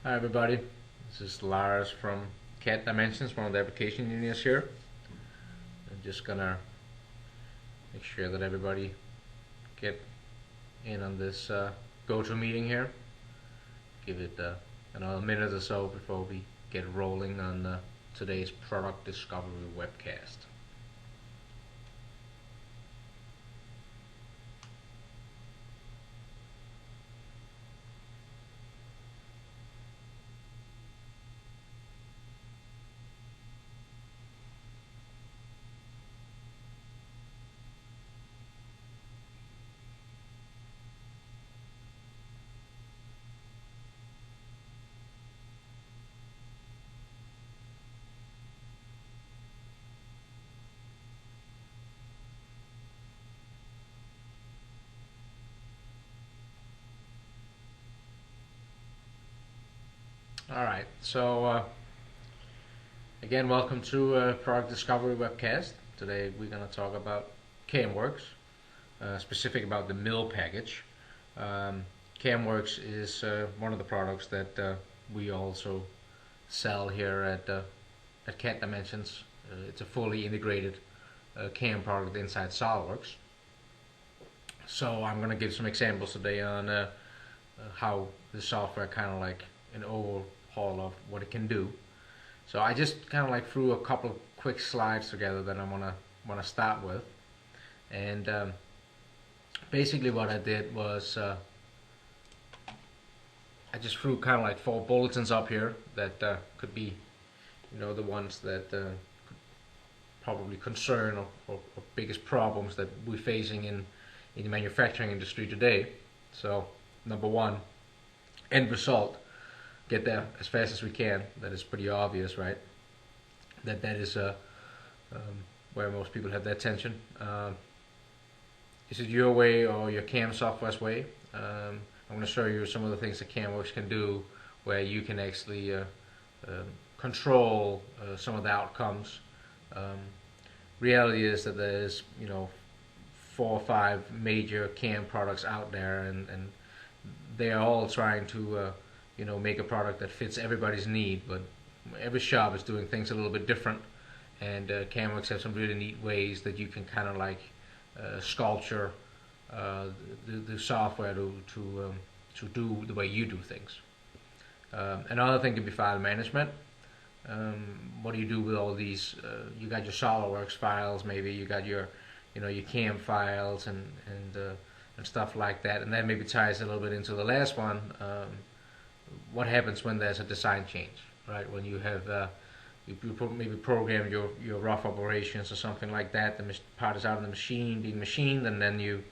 Hi everybody, this is Lars from CAD Dimensions, one of the application engineers here. I'm just gonna make sure that everybody get in on this go-to meeting here. Give it another minute or so before we get rolling on today's product discovery webcast. Alright, so again, welcome to Product Discovery Webcast. Today we're going to talk about CAMWorks, specific about the mill package. CAMWorks is one of the products that we also sell here at CAD Dimensions. It's a fully integrated CAM product inside SolidWorks. So I'm going to give some examples today on how the software kind of like an overhaul of what it can do. So I just kind of like threw a couple of quick slides together that I want to start with, and basically what I did was I just threw kind of like 4 bulletins up here that could be, the ones that could probably concern or biggest problems that we're facing in the manufacturing industry today. So number one, end result. Get there as fast as we can. That is pretty obvious, right? That is where most people have their attention. Is it your way or your CAM software's way? I'm going to show you some of the things that CAMWorks can do, where you can actually control some of the outcomes. Reality is that there's 4 or 5 major CAM products out there, and they are all trying to make a product that fits everybody's need, but every shop is doing things a little bit different, and CAMWorks have some really neat ways that you can kind of like sculpture the software to do the way you do things. Another thing could be file management. What do you do with all these? You got your SolidWorks files, maybe you got your your CAM files and stuff like that, and that maybe ties a little bit into the last one. What happens when there's a design change, right? When you have you maybe program your rough operations or something like that, the part is out of the machine, being machined, and then you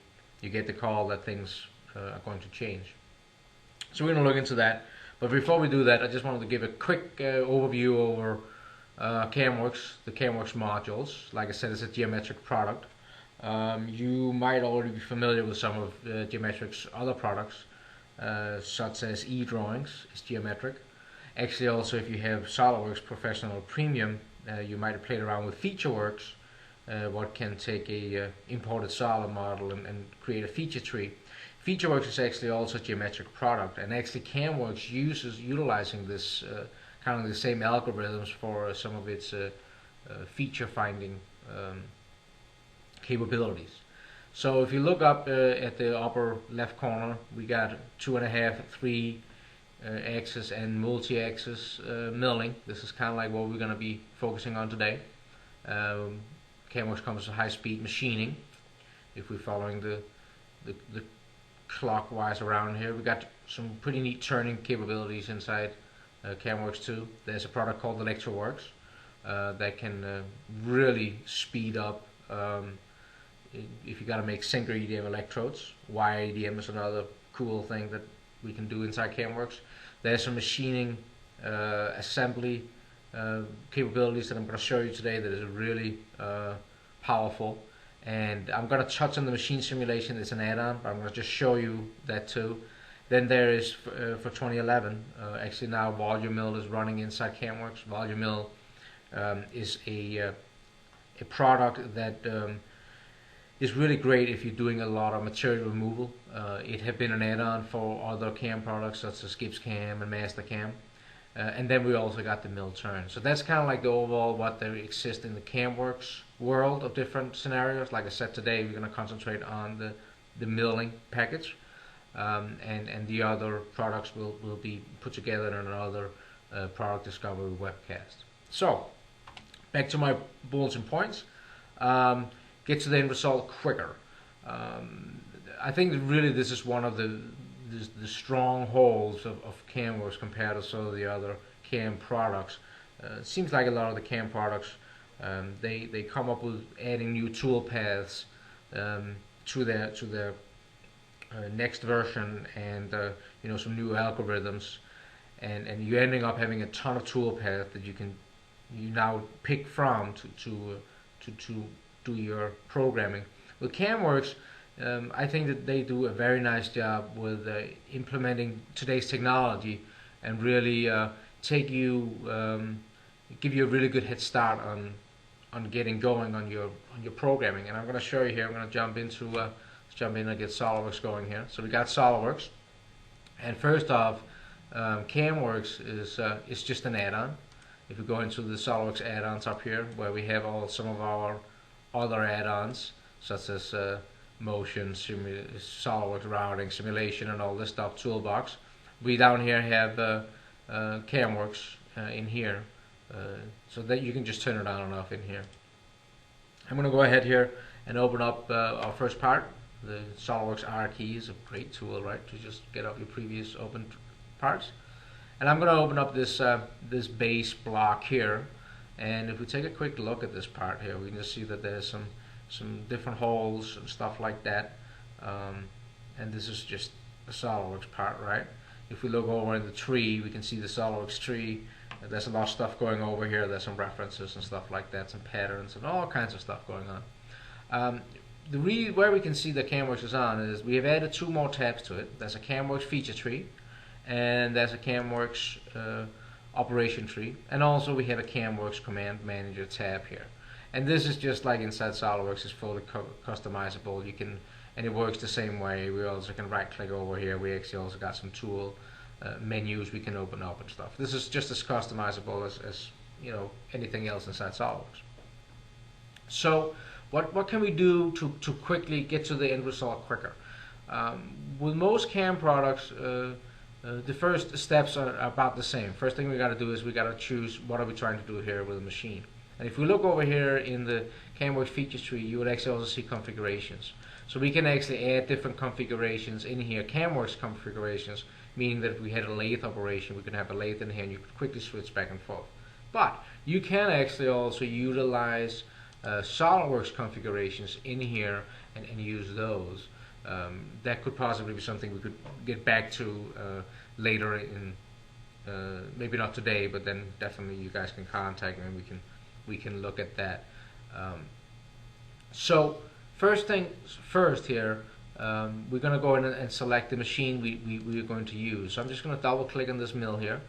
get the call that things are going to change. So we're going to look into that. But before we do that, I just wanted to give a quick overview over CAMWorks, the CAMWorks modules. Like I said, it's a geometric product. You might already be familiar with some of Geometric's other products, such as e-drawings. It's geometric. Actually, also if you have SolidWorks Professional Premium, you might have played around with FeatureWorks, what can take a imported solid model and create a feature tree. FeatureWorks is actually also a geometric product, and actually CAMWorks utilizing this kind of the same algorithms for some of its feature finding capabilities. So if you look up at the upper left corner, we got 2.5, 3 axis and multi-axis milling. This is kind of like what we're going to be focusing on today. CAMWorks comes with high-speed machining. If we're following the clockwise around here, we got some pretty neat turning capabilities inside CAMWorks too. There's a product called ElectroWorks that can really speed up. If you got to make single EDM electrodes, wire EDM is another cool thing that we can do inside CAMWorks. There's some machining assembly capabilities that I'm going to show you today that is really powerful. And I'm going to touch on the machine simulation. It's an add-on, but I'm going to just show you that too. Then there is for 2011, actually now Volume Mill is running inside CAMWorks. Volume Mill is a product that is really great if you're doing a lot of material removal. It had been an add-on for other CAM products such as Gibbs CAM and Master CAM. And then we also got the mill turn. So that's kind of like the overall what there exists in the CAMWorks world of different scenarios. Like I said, today we're going to concentrate on the milling package. And the other products will be put together in another product discovery webcast. So, back to my bullets and points. Get to the end result quicker. I think that really this is one of the strongholds of CAMWorks compared to some of the other CAM products. It seems like a lot of the CAM products, they come up with adding new tool paths to their next version, and some new algorithms, and you're ending up having a ton of tool paths that you now pick from to do your programming. With CAMWorks, I think that they do a very nice job with implementing today's technology and really give you a really good head start on getting going on your programming. And I'm going to show you here. I'm going to jump in and get SolidWorks going here. So we got SolidWorks, and first off, CAMWorks is just an add-on. If we go into the SolidWorks add-ons up here, where we have some of our other add-ons, such as motion, SolidWorks routing, simulation, and all this stuff, toolbox. We down here have CAMWorks in here, so that you can just turn it on and off in here. I'm going to go ahead here and open up our first part. The SolidWorks R key is a great tool, right, to just get off your previous open parts. And I'm going to open up this base block here, and if we take a quick look at this part here, we can just see that there's some different holes and stuff like that, and this is just a SolidWorks part, right? If we look over in the tree, we can see the SolidWorks tree. There's a lot of stuff going over here. There's some references and stuff like that, some patterns and all kinds of stuff going on. Where we can see that CAMWorks is on is we have added two more tabs to it. There's a CAMWorks feature tree, and there's a CAMWorks operation tree, and also we have a CAMWorks command manager tab here. And this is just like inside SolidWorks, it's fully customizable. And it works the same way. We also can right click over here. We actually also got some tool menus we can open up and stuff. This is just as customizable as anything else inside SolidWorks. So what can we do to quickly get to the end result quicker? With most CAM products, the first steps are about the same. First thing we got to do is we got to choose what are we trying to do here with the machine. And if we look over here in the CAMWorks features tree, you would actually also see configurations. So we can actually add different configurations in here, CAMWorks configurations, meaning that if we had a lathe operation, we could have a lathe in here and you could quickly switch back and forth. But you can actually also utilize SolidWorks configurations in here and use those. That could possibly be something we could get back to later in, maybe not today, but then definitely you guys can contact me and we can look at that. So first things first here, we're going to go in and select the machine we are going to use. So I'm just going to double click on this mill here,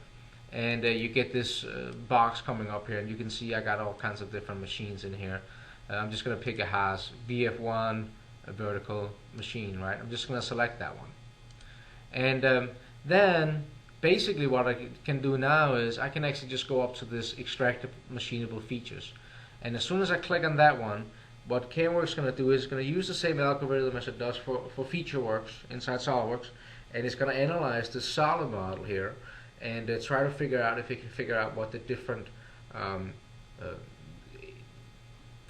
and you get this box coming up here, and you can see I got all kinds of different machines in here. I'm just going to pick a Haas BF1 a vertical machine, right? I'm just going to select that one, and then basically what I can do now is I can actually just go up to this extract machinable features, and as soon as I click on that one, what CAMWorks is going to do is it's going to use the same algorithm as it does for FeatureWorks inside SolidWorks, and it's going to analyze the solid model here and try to figure out if it can figure out what the different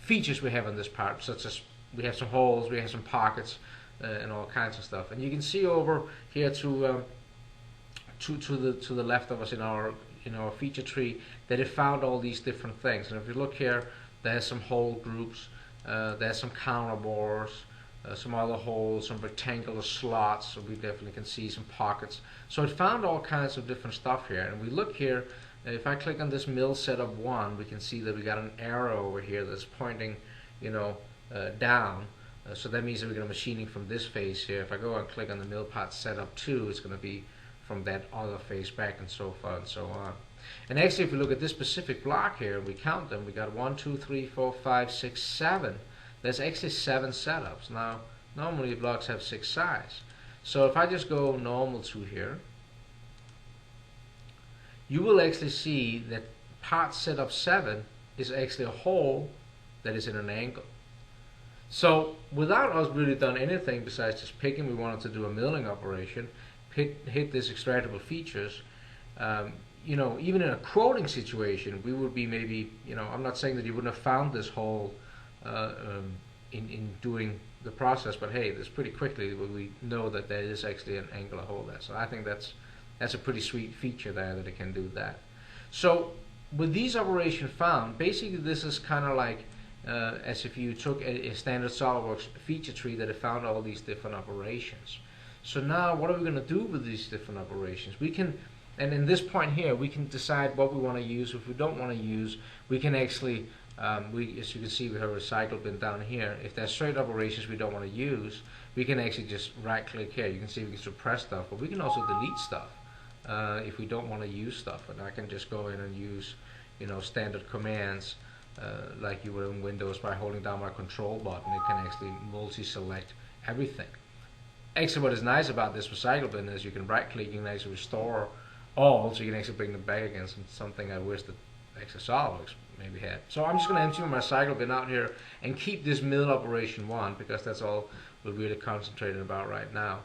features we have on this part, such as we have some holes, we have some pockets, and all kinds of stuff. And you can see over here to the left of us in our feature tree that it found all these different things. And if you look here, there's some hole groups, there's some counterbores, some other holes, some rectangular slots, so we definitely can see some pockets. So it found all kinds of different stuff here. And we look here, if I click on this mill setup 1, we can see that we got an arrow over here that's pointing down. So that means that we're going to machining from this face here. If I go and click on the mill part setup 2, it's going to be from that other face back, and so far and so on. And actually, if we look at this specific block here, we count them. We got 1, 2, 3, 4, 5, 6, 7 there's actually 7 setups. Now, normally blocks have 6 sides. So if I just go normal to here, you will actually see that part setup 7 is actually a hole that is in an angle. So without us really done anything besides just picking, we wanted to do a milling operation, hit this extractable features, you know, even in a quoting situation, we would be maybe, you know, I'm not saying that you wouldn't have found this hole in doing the process, but hey, this pretty quickly we know that there is actually an angular hole there. So I think that's a pretty sweet feature there, that it can do that. So with these operations found, basically this is kind of like as if you took a standard SolidWorks feature tree that have found all these different operations. So now what are we going to do with these different operations? We can, and in this point here, we can decide what we want to use. If we don't want to use, we can actually, as you can see, we have a recycle bin down here. If there's certain operations we don't want to use, we can actually just right click here. You can see we can suppress stuff, but we can also delete stuff if we don't want to use stuff. And I can just go in and use, you know, standard commands like you would in Windows by holding down my control button. It can actually multi-select everything. Actually, what is nice about this recycle bin is you can right click, you can actually restore all, so you can actually bring them back again. Something I wish that actually SolidWorks maybe had. So I'm just going to empty my recycle bin out here and keep this mill operation 1, because that's all we're really concentrating about right now.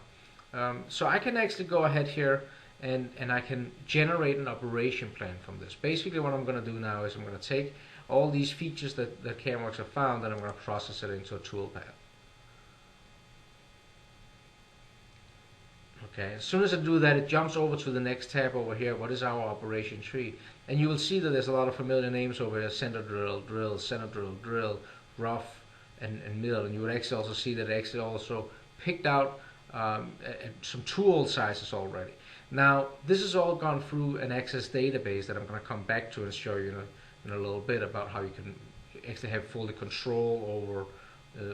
So I can actually go ahead here and I can generate an operation plan from this. Basically what I'm going to do now is I'm going to take all these features that CAMWorks have found, and I'm going to process it into a toolpath. Okay, as soon as I do that, it jumps over to the next tab over here. What is our operation tree? And you will see that there's a lot of familiar names over here: center drill, drill, center drill, drill, rough, and mill. And you would actually also see that it actually also picked out some tool sizes already. Now, this has all gone through an Access database that I'm going to come back to and show you in a little bit about how you can actually have full control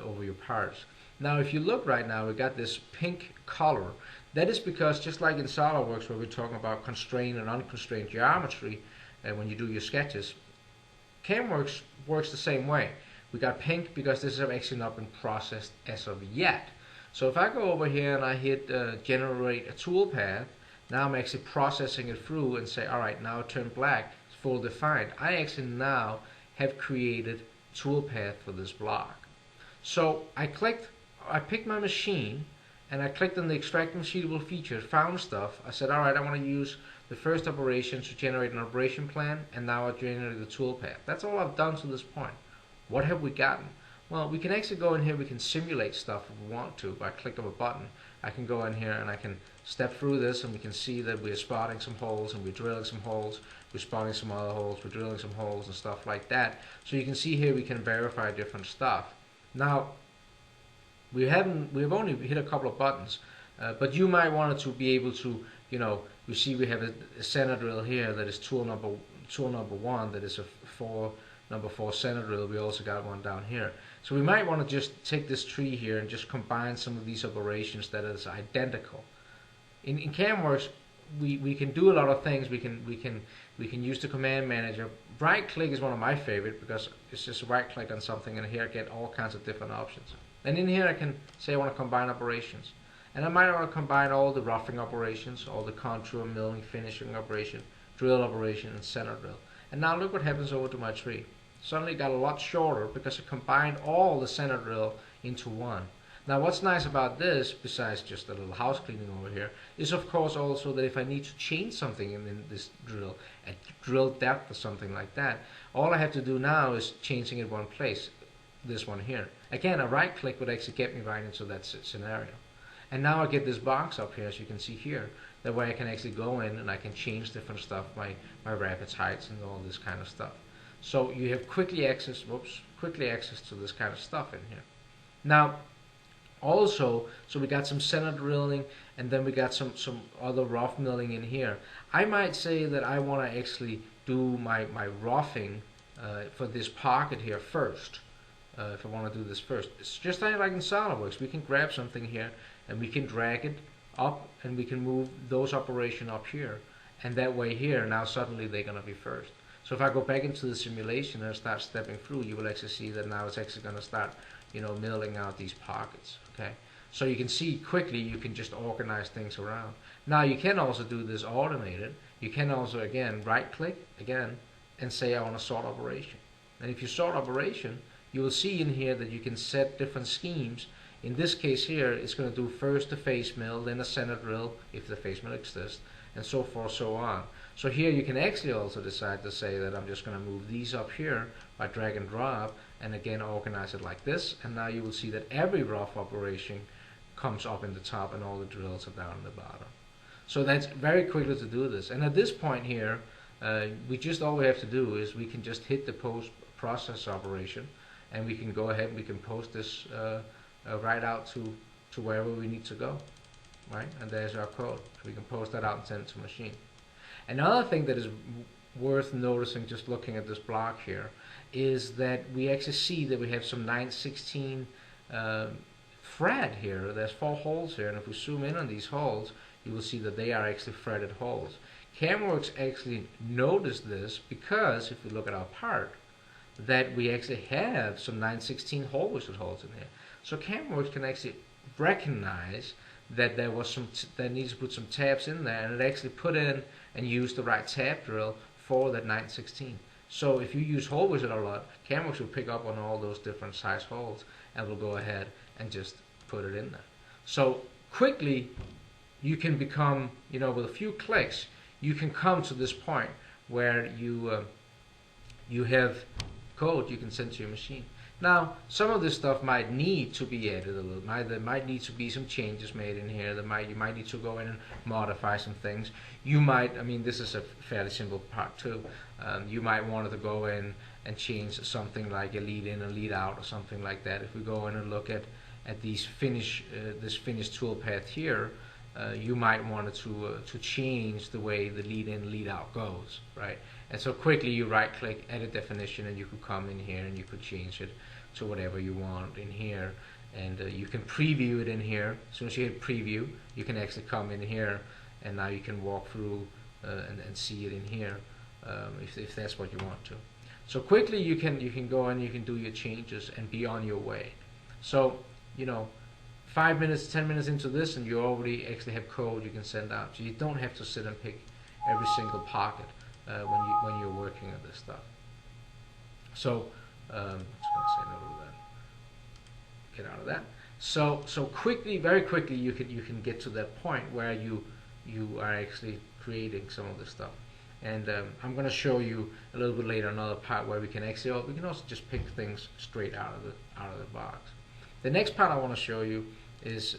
over your parts. Now, if you look right now, we got this pink color. That is because, just like in SolidWorks, where we're talking about constrained and unconstrained geometry, when you do your sketches, CAMWorks works the same way. We got pink because this has actually not been processed as of yet. So if I go over here and I hit generate a toolpath, now I'm actually processing it through and say, all right, now turn black, it's full defined. I actually now have created toolpath for this block. So I picked my machine, and I clicked on the extract machinable feature, found stuff. I said, all right, I want to use the first operation to generate an operation plan, and now I generated the toolpath. That's all I've done to this point. What have we gotten? Well, we can actually go in here, we can simulate stuff if we want to by click of a button. I can go in here and I can step through this, and we can see that we're spotting some holes and we're drilling some holes, we're spotting some other holes, we're drilling some holes and stuff like that. So you can see here we can verify different stuff. Now, we've only hit a couple of buttons, but you might want to be able to, you know, you see we have a center drill here that is tool number 1, that is a number 4 center drill. We also got one down here. So we might want to just take this tree here and just combine some of these operations that is identical. In CAMWorks, we can do a lot of things. We can use the command manager. Right click is one of my favorite, because it's just right click on something and here I get all kinds of different options. And in here I can say I want to combine operations. And I might want to combine all the roughing operations, all the contour, milling, finishing operation, drill operation, and center drill. And now look what happens over to my tree. Suddenly it got a lot shorter because it combined all the center drill into one. Now what's nice about this, besides just a little house cleaning over here, is of course also that if I need to change something in this drill, at drill depth or something like that, all I have to do now is changing it one place, this one here. Again, a right click would actually get me right into that scenario. And now I get this box up here, as you can see here. That way I can actually go in and I can change different stuff, my rapids heights and all this kind of stuff. So you have quickly access to this kind of stuff in here. Now, also, so we got some center drilling, and then we got some other rough milling in here. I might say that I want to actually do my roughing for this pocket here first. If I want to do this first, it's just like in SolidWorks. We can grab something here and we can drag it up, and we can move those operations up here, and that way here now suddenly they're going to be first. So if I go back into the simulation and start stepping through, you will actually see that now it's actually going to start milling out these pockets. Okay, so you can see quickly you can just organize things around. Now you can also do this automated. You can also again right click again and say I want to sort operation. And if you sort operation, you will see in here that you can set different schemes. In this case here, it's going to do first the face mill, then a center drill if the face mill exists, and so forth, so on. So here you can actually also decide to say that I'm just going to move these up here by drag and drop, and again organize it like this. And now you will see that every rough operation comes up in the top and all the drills are down in the bottom. So that's very quickly to do this. And at this point here, all we have to do is we can just hit the post process operation, and we can go ahead and we can post this right out to wherever we need to go, right? And there's our code. We can post that out and send it to machine. Another thing that is worth noticing just looking at this block here is that we actually see that we have some 9/16 thread here. There's 4 holes here, and if we zoom in on these holes, you will see that they are actually threaded holes. CAMWorks actually noticed this because if we look at our part, that we actually have some 9/16 hole whistle holes in here. So CAMWorks can actually recognize that there was that needs to put some tabs in there, and it actually put in and used the right tab drill for that 9/16. So if you use hole whistle a lot, CAMWorks will pick up on all those different size holes and will go ahead and just put it in there. So quickly you can become, with a few clicks, you can come to this point where you have code you can send to your machine. Now, some of this stuff might need to be added a little. There might need to be some changes made in here. You might need to go in and modify some things. This is a fairly simple part too. You might want to go in and change something like a lead in and lead out or something like that. If we go in and look at these this finish toolpath here, you might want to change the way the lead in lead out goes, right? And so quickly you right click, edit definition, and you could come in here and you could change it to whatever you want in here, and you can preview it in here. As soon as you hit preview, you can actually come in here, and now you can walk through and see it in here if that's what you want to. So quickly you can go and you can do your changes and be on your way. So 5 minutes, 10 minutes into this, and you already actually have code you can send out. So you don't have to sit and pick every single pocket when you're working on this stuff. So I'm just going to say no to that. Get out of that. So quickly, very quickly, you can get to that point where you are actually creating some of this stuff. And I'm going to show you a little bit later another part where we can also just pick things straight out of the box. The next part I want to show you is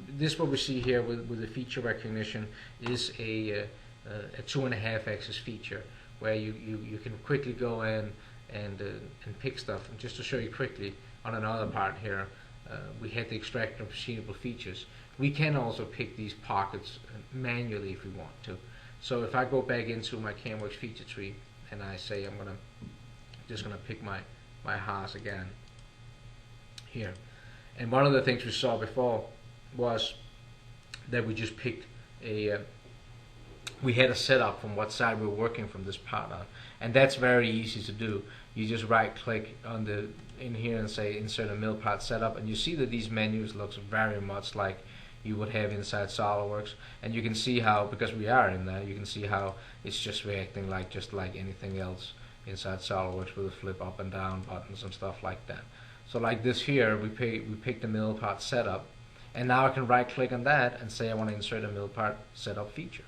this. What we see here with the feature recognition is a 2.5 axis feature where you can quickly go in and pick stuff. And just to show you quickly on another part here, we had the extract of machinable features. We can also pick these pockets manually if we want to. So if I go back into my CAMWorks feature tree and I say I'm just gonna pick my Haas again here, and one of the things we saw before was that we just picked we had a setup from what side we were working from this part on, and that's very easy to do. You just right click in here and say insert a mill part setup, and you see that these menus looks very much like you would have inside SolidWorks, and you can see how, because we are in there, you can see how it's just reacting just like anything else inside SolidWorks with a flip up and down buttons and stuff like that. So like this here, we pick the mill part setup, and now I can right click on that and say I want to insert a mill part setup feature.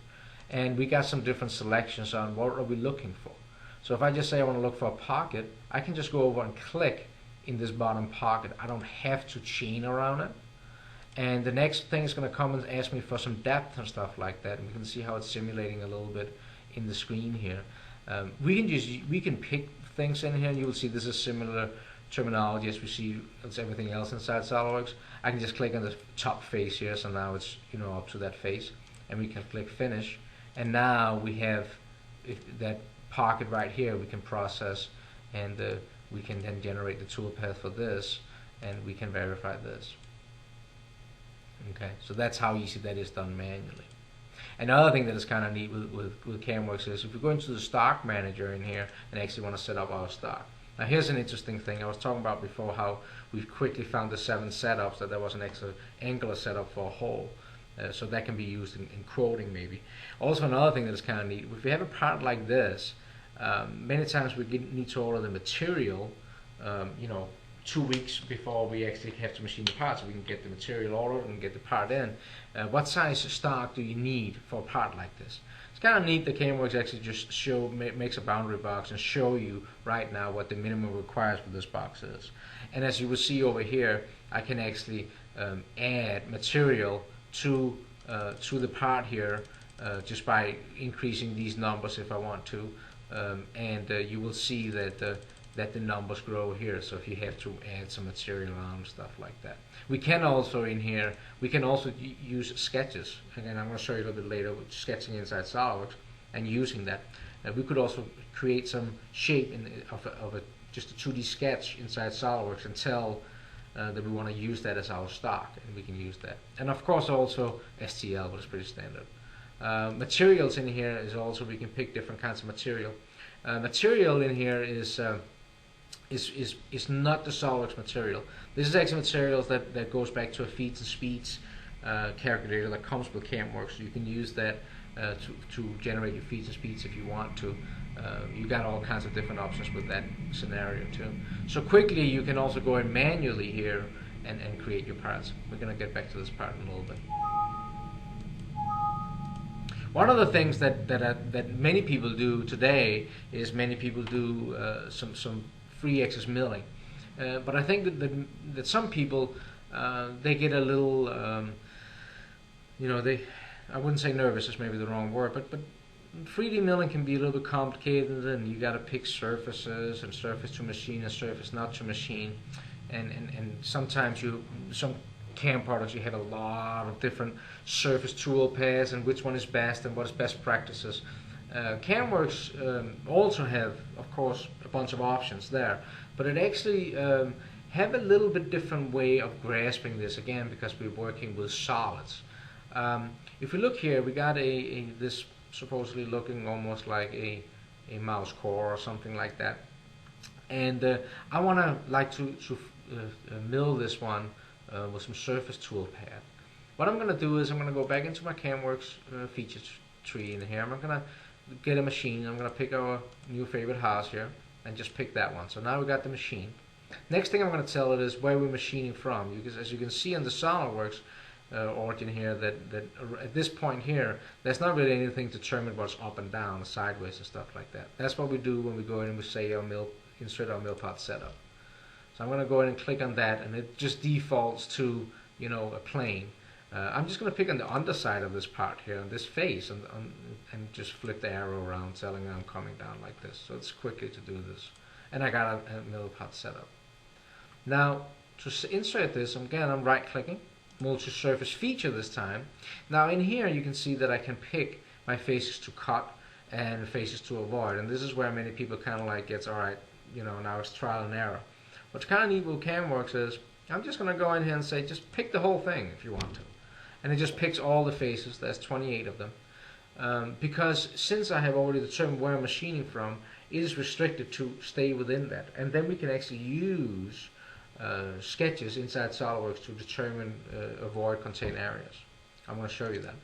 And we got some different selections on what are we looking for. So if I just say I want to look for a pocket, I can just go over and click in this bottom pocket. I don't have to chain around it. And the next thing is going to come and ask me for some depth and stuff like that. And we can see how it's simulating a little bit in the screen here. We can pick things in here, and you will see this is similar terminology as we see as everything else inside SolidWorks. I can just click on the top face here, so now it's up to that face, and we can click finish, and now we have that pocket right here we can process, and we can then generate the toolpath for this, and we can verify this. Okay, so that's how easy that is done manually. Another thing that is kind of neat with CAMWorks is if we go into the stock manager in here and actually want to set up our stock, Now here's an interesting thing. I was talking about before how we quickly found the 7 setups, that there was an extra angular setup for a hole. So that can be used in quoting maybe. Also another thing that is kind of neat, if we have a part like this, many times we need to order the material, 2 weeks before we actually have to machine the part, so we can get the material ordered and get the part in. What size stock do you need for a part like this? It's kind of neat that CAMWorks actually just makes a boundary box and show you right now what the minimum requires for this box is. And as you will see over here, I can actually add material to the part here just by increasing these numbers if I want to, and you will see that the numbers grow here. So if you have to add some material on and stuff like that, we can also in here use sketches. Again, I'm going to show you a little bit later with sketching inside SolidWorks and using that. We could also create some shape of just a 2D sketch inside SolidWorks and tell that we want to use that as our stock, and we can use that. And of course also STL, but it's pretty standard. Materials in here is also, we can pick different kinds of material. Material in here is not the SolidWorks material. This is actually materials that goes back to a feet and speeds calculator that comes with CAMWorks. So you can use that to generate your feet and speeds if you want to. You got all kinds of different options with that scenario too. So quickly you can also go in manually here and create your parts. We're going to get back to this part in a little bit. One of the things that many people do today is many people do some free access milling, but I think that some people they get a little I wouldn't say nervous is maybe the wrong word, but 3D milling can be a little bit complicated, and you got to pick surfaces and surface to machine and surface not to machine, and sometimes some CAM products you have a lot of different surface tool pairs and which one is best and what is best practices. CAMWorks also have, of course, a bunch of options there, but it actually have a little bit different way of grasping this, again because we're working with solids. If we look here, we got this supposedly looking almost like a mouse core or something like that, and I want to mill this one with some surface tool pad. What I'm going to do is I'm going to go back into my CAMWorks feature tree in here. I'm going to get a machine. I'm going to pick our new favorite house here and just pick that one. So now we got the machine. Next thing I'm going to tell it is where we're machining from, because as you can see on the SolidWorks origin here, that at this point here there's not really anything to determine what's up and down, sideways and stuff like that. That's what we do when we go in and we say insert our mill part setup. So I'm going to go ahead and click on that, and it just defaults to a plane. I'm just going to pick on the underside of this part here, on this face, and just flip the arrow around, telling I'm coming down like this. So it's quickly to do this, and I got a mill part setup. Now to insert this, again I'm right clicking, multi-surface feature this time. Now in here you can see that I can pick my faces to cut and faces to avoid, and this is where many people kind of like gets, alright, now it's trial and error. What's kind of neat with CAMWorks is I'm just going to go in here and say just pick the whole thing if you want to, and it just picks all the faces. There's 28 of them, because since I have already determined where I'm machining from, it is restricted to stay within that, and then we can actually use sketches inside SolidWorks to determine avoid contain areas. I'm going to show you that.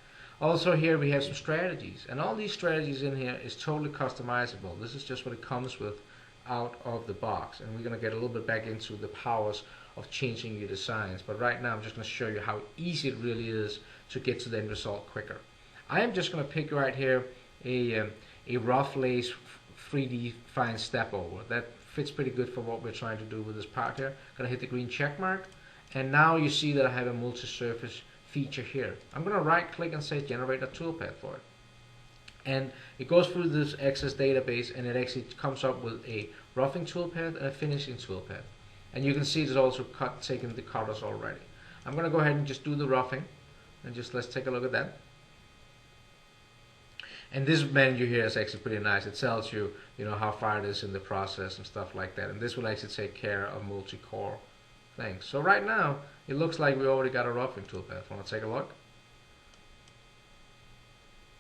Also here we have some strategies, and all these strategies in here is totally customizable. This is just what it comes with out of the box, and we're going to get a little bit back into the powers of changing your designs, but right now I'm just going to show you how easy it really is to get to the end result quicker. I am just going to pick right here a rough lace 3D fine step over. That fits pretty good for what we're trying to do with this part here. I'm going to hit the green check mark, and now you see that I have a multi-surface feature here. I'm going to right click and say generate a toolpath for it, and it goes through this Access database, and it actually comes up with a roughing toolpath and a finishing toolpath. And you can see it's also taken the cutters already. I'm going to go ahead and just do the roughing, and let's take a look at that. And this menu here is actually pretty nice. It tells you, how far it is in the process and stuff like that. And this will actually take care of multi-core things. So right now, it looks like we already got a roughing toolpath. Want to take a look?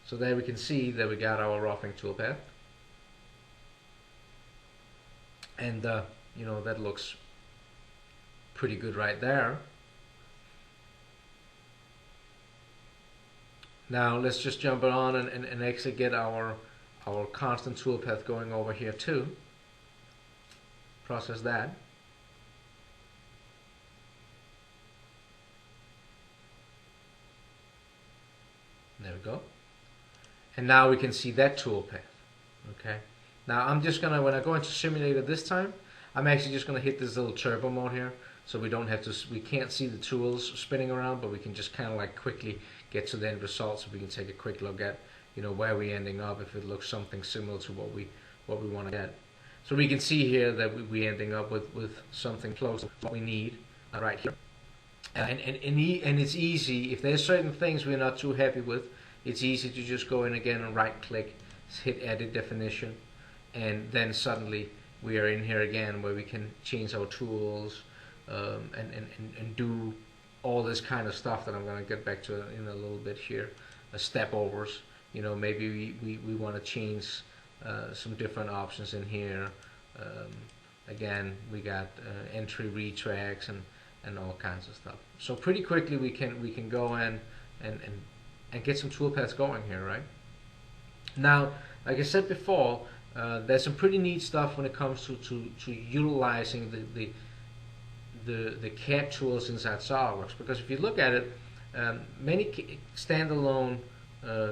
So there we can see that we got our roughing toolpath. And you know, that looks pretty good right there. Now let's just jump on and actually get our constant toolpath going over here too. Process that. There we go. And now we can see that toolpath. Okay. Now I'm just gonna, when I go into simulator this time, I'm actually just gonna hit this little turbo mode here, so we don't have to, we can't see the tools spinning around, but we can just kind of like quickly get to the end result, so we can take a quick look at, you know, where we're ending up if it looks something similar to what we want to get. So we can see here that we're ending up with something close to what we need right here. And it's easy, if there's certain things we're not too happy with, it's easy to just go in again and right click, hit edit definition, and then suddenly we are in here again where we can change our tools and do all this kind of stuff that I'm going to get back to in a little bit here. Step overs, you know, maybe we want to change some different options in here. Again, we got entry retracts and all kinds of stuff. So pretty quickly we can go in and get some toolpaths going here, right? Now, like I said before, there's some pretty neat stuff when it comes to utilizing the CAD tools inside SolidWorks, because if you look at it, many standalone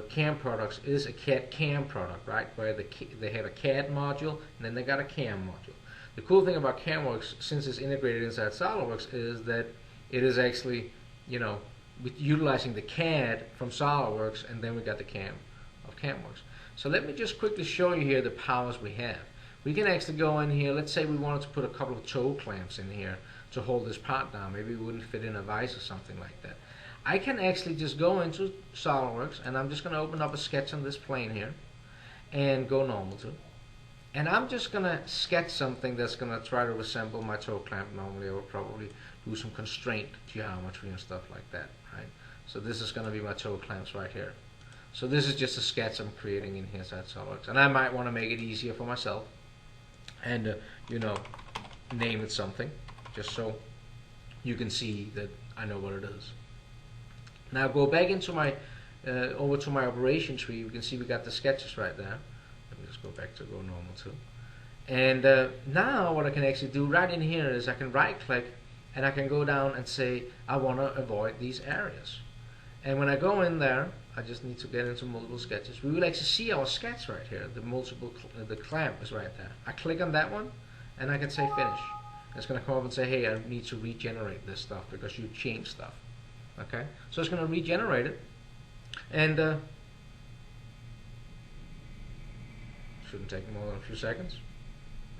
CAM products is a CAD CAM product, right? Where they have a CAD module and then they got a CAM module. The cool thing about CAMWorks, since it's integrated inside SolidWorks, is that it is actually, you know, utilizing the CAD from SolidWorks, and then we got the CAM of CAMWorks. So let me just quickly show you here the powers we have. We can actually go in here, let's say we wanted to put a couple of toe clamps in here to hold this part down. Maybe it wouldn't fit in a vise or something like that. I can actually just go into SolidWorks, and I'm just going to open up a sketch on this plane here and go normal to. And I'm just going to sketch something that's going to try to resemble my toe clamp. Normally I would probably do some constraint geometry and stuff like that, right? So this is going to be my toe clamps right here. So this is just a sketch I'm creating in here inside SolidWorks. And I might want to make it easier for myself and, you know, name it something, just so you can see that I know what it is. Now go back into my, over to my operation tree. You can see we got the sketches right there. Let me just go back to go normal too. And now what I can actually do right in here is I can right click and I can go down and say I want to avoid these areas. And when I go in there, I just need to get into multiple sketches. We will actually see our sketch right here. The clamp is right there. I click on that one and I can say finish. It's going to come up and say, hey, I need to regenerate this stuff because you changed stuff. Okay, so it's going to regenerate it, and shouldn't take more than a few seconds,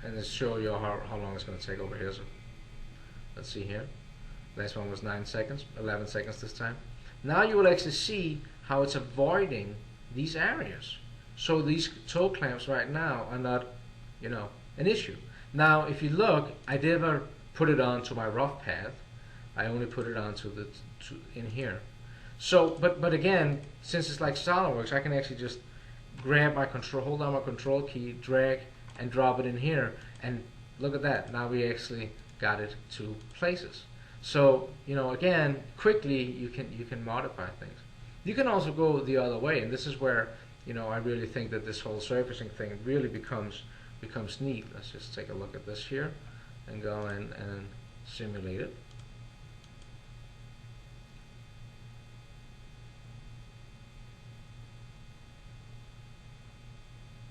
and it's show you how long it's going to take over here. So let's see here. Last one was 9 seconds, 11 seconds this time. Now you will actually see how it's avoiding these areas. So these toe clamps right now are not, you know, an issue. Now if you look, I never put it onto my rough path. I only put it onto the in here. So, but again, since it's like SolidWorks, I can actually just grab my control, hold down my control key, drag, and drop it in here. And look at that. Now we actually got it to places. So, you know, again, quickly you can modify things. You can also go the other way, and this is where, you know, I really think that this whole surfacing thing really becomes neat. Let's just take a look at this here and go in and simulate it.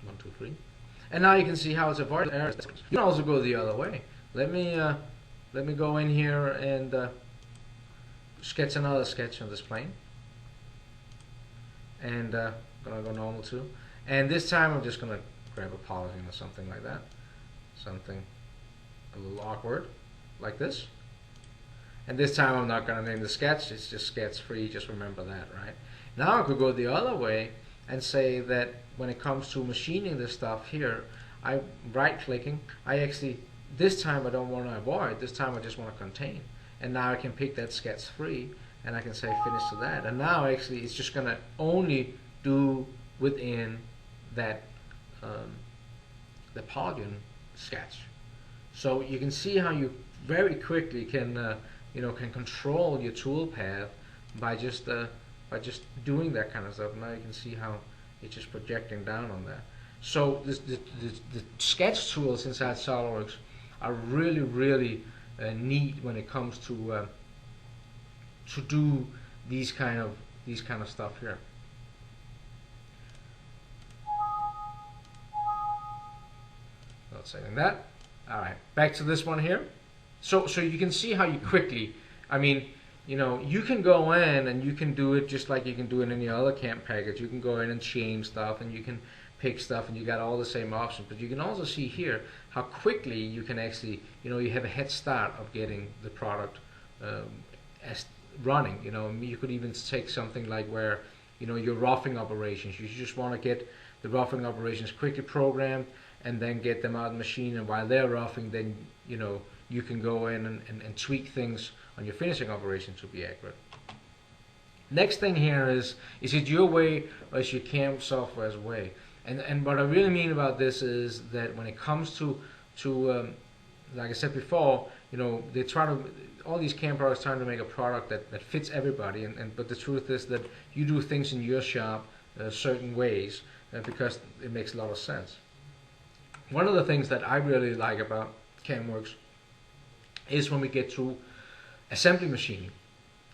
1, 2, 3, and now you can see how it's avoided errors. You can also go the other way. Let me go in here and sketch another sketch on this plane, and gonna go normal too. And this time I'm just gonna grab a polygon or something like that, something a little awkward like this. And this time I'm not gonna name the sketch. It's just sketch free. Just remember that, right? Now I could go the other way and say that when it comes to machining this stuff here, I right clicking, I actually, this time I don't want to avoid, this time I just want to contain. And now I can pick that sketch free and I can say finish to that. And now actually it's just going to only do within that the polygon sketch. So you can see how you very quickly can can control your tool path by just doing that kind of stuff. Now you can see how it's just projecting down on that. So the sketch tools inside SolidWorks are really neat when it comes to do these kind of stuff here. Not saying that. All right, back to this one here. So you can see how you quickly, I mean, you can go in and you can do it just like you can do in any other CAM package. You can go in and change stuff and you can pick stuff and you got all the same options. But you can also see here how quickly you can actually, you have a head start of getting the product as running. You could even take something like where, your roughing operations. You just want to get the roughing operations quickly programmed and then get them out of the machine. And while they're roughing, then, you can go in and tweak things on your finishing operation to be accurate. Next thing here is it your way or is your CAM software's way? And what I really mean about this is that when it comes to like I said before, they try to, all these CAM products trying to make a product that fits everybody, but the truth is that you do things in your shop certain ways because it makes a lot of sense. One of the things that I really like about CAMWorks is when we get to assembly machining.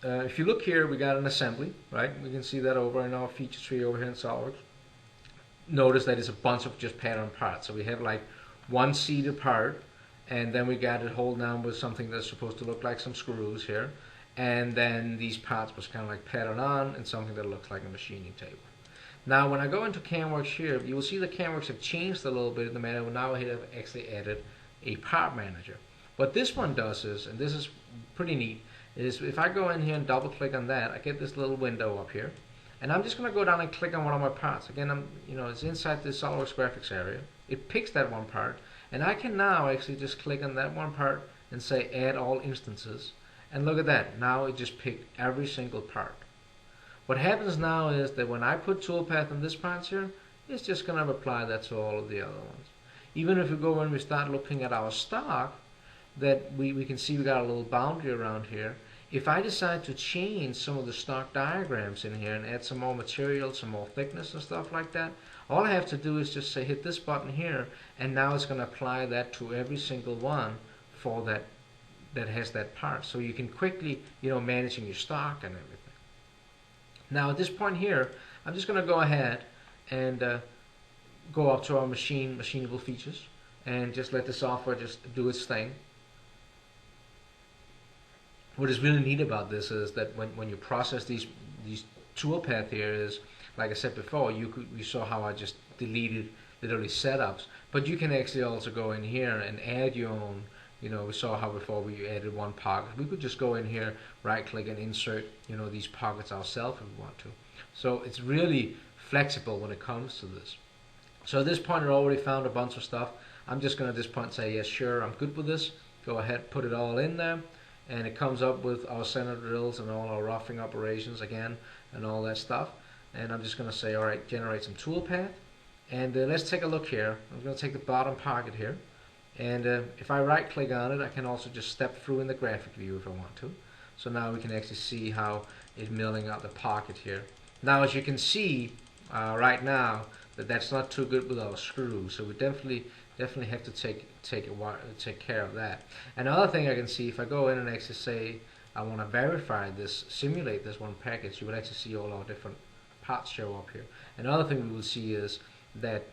If you look here, we got an assembly, right? We can see that over in our feature tree over here in SolidWorks. Notice that it's a bunch of just pattern parts. So we have like one seated part, and then we got it held down with something that's supposed to look like some screws here, and then these parts was kind of like patterned on and something that looks like a machining table. Now when I go into CAMWorks here, you will see that CAMWorks have changed a little bit in the matter. Now I have actually added a part manager. What this one does is, and this is pretty neat, is if I go in here and double click on that, I get this little window up here, and I'm just going to go down and click on one of my parts. Again, it's inside the SolidWorks graphics area. It picks that one part, and I can now actually just click on that one part and say add all instances, and look at that. Now it just picked every single part. What happens now is that when I put toolpath on this part here, it's just going to apply that to all of the other ones. Even if we go and we start looking at our stock, that we can see we got a little boundary around here. If I decide to change some of the stock diagrams in here and add some more material, some more thickness and stuff like that, all I have to do is just say hit this button here, and now it's going to apply that to every single one for that has that part. So you can quickly, managing your stock and everything. Now at this point here, I'm just going to go ahead and go up to our machinable features and just let the software just do its thing. What is really neat about this is that when you process these toolpath here is, like I said before, you saw how I just deleted literally setups, but you can actually also go in here and add your own. We saw how before we added one pocket. We could just go in here, right click and insert these pockets ourselves if we want to. So it's really flexible when it comes to this. So at this point I already found a bunch of stuff. I'm just going to at this point say yes, sure, I'm good with this. Go ahead, put it all in there. And it comes up with our center drills and all our roughing operations again and all that stuff. And I'm just going to say, all right, generate some toolpath. And let's take a look here. I'm going to take the bottom pocket here. And if I right click on it, I can also just step through in the graphic view if I want to. So now we can actually see how it's milling out the pocket here. Now as you can see right now that's not too good with our screws. So we definitely have to take care of that. Another thing I can see, if I go in and actually say I want to verify this, simulate this one package, you will actually see all our different parts show up here. Another thing we will see is that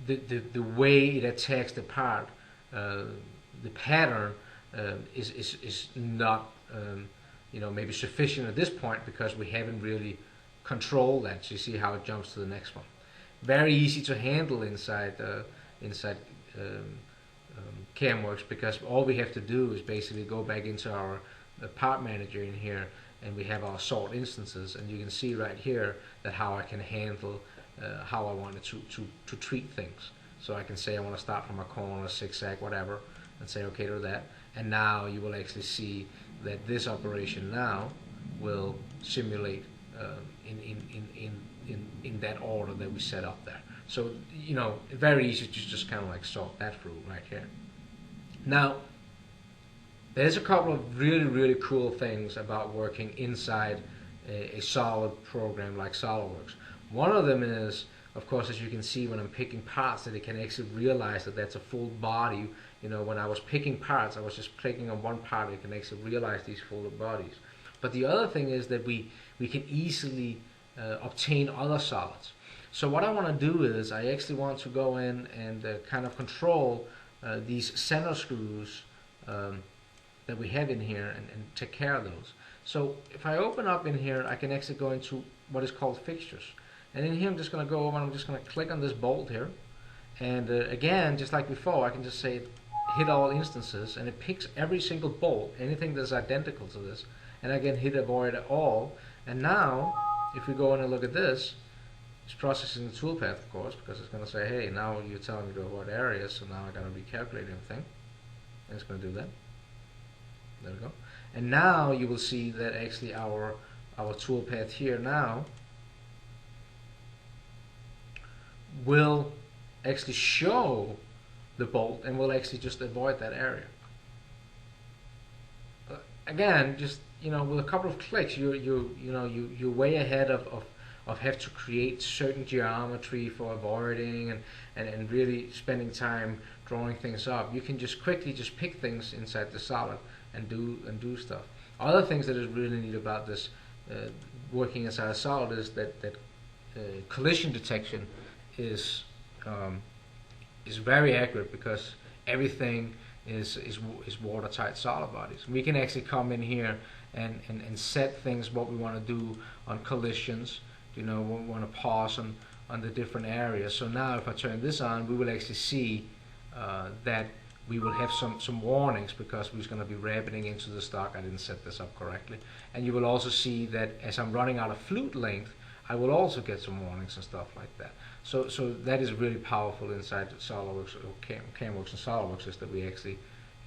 the way it attacks the part, the pattern is not maybe sufficient at this point because we haven't really controlled that. So you see how it jumps to the next one. Very easy to handle inside CAMWorks, because all we have to do is basically go back into our part manager in here, and we have our sort instances, and you can see right here that how I can handle how I wanted to treat things. So I can say I want to start from a corner, zigzag, whatever, and say okay to that. And now you will actually see that this operation now will simulate in that order that we set up there. So very easy to just kind of like sort that through right here. Now, there's a couple of really cool things about working inside a solid program like SolidWorks. One of them is, of course, as you can see when I'm picking parts, that it can actually realize that that's a full body. You know, when I was picking parts, I was just clicking on one part, it can actually realize these full bodies. But the other thing is that we can easily obtain other solids. So what I want to do is I actually want to go in and kind of control these center screws that we have in here and take care of those. So if I open up in here, I can actually go into what is called fixtures. And in here I'm just going to go over and I'm just going to click on this bolt here. And again, just like before, I can just say hit all instances, and it picks every single bolt, anything that's identical to this. And again, hit avoid all. And now, if we go in and look at this, it's processing the toolpath, of course, because it's going to say, hey, now you're telling me to avoid areas, so now I got to recalculate everything. And it's going to do that. There we go. And now you will see that actually our toolpath here now will actually show the bolt and will actually just avoid that area. Again, just with a couple of clicks, you're way ahead of have to create certain geometry for avoiding and really spending time drawing things up. You can just quickly just pick things inside the solid and do stuff. Other things that is really neat about this working inside a solid is that collision detection is very accurate, because everything is watertight solid bodies. We can actually come in here and set things what we want to do on collisions. We want to pause on the different areas. So now if I turn this on, we will actually see that we will have some warnings, because we're going to be rabbiting into the stock. I didn't set this up correctly. And you will also see that as I'm running out of flute length, I will also get some warnings and stuff like that. So that is really powerful inside SolidWorks or CAMWorks and SolidWorks, is that we actually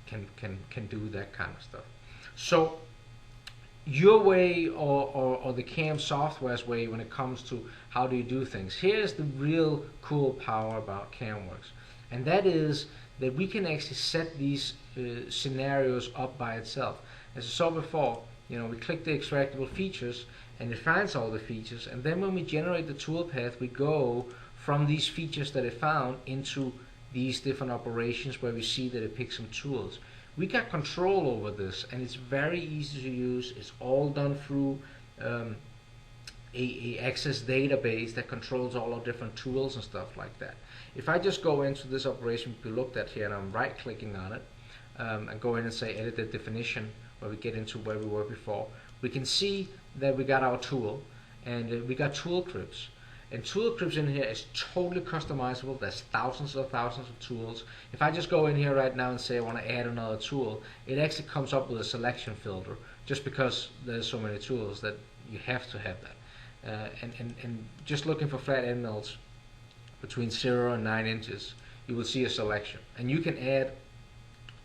can do that kind of stuff. So your way or the CAM software's way when it comes to how do you do things. Here's the real cool power about CAMWorks, and that is that we can actually set these scenarios up by itself. As I saw before, we click the extractable features and it finds all the features, and then when we generate the toolpath, we go from these features that it found into these different operations where we see that it picks some tools. We got control over this, and it's very easy to use. It's all done through a access database that controls all our different tools and stuff like that. If I just go into this operation we looked at here, and I'm right clicking on it and go in and say edit the definition, where we get into where we were before, we can see that we got our tool, and we got tool cribs. And tool cribs in here is totally customizable. There's thousands of tools. If I just go in here right now and say I want to add another tool, it actually comes up with a selection filter, just because there's so many tools that you have to have that. And just looking for flat end mills between 0 and 9 inches, you will see a selection. And you can add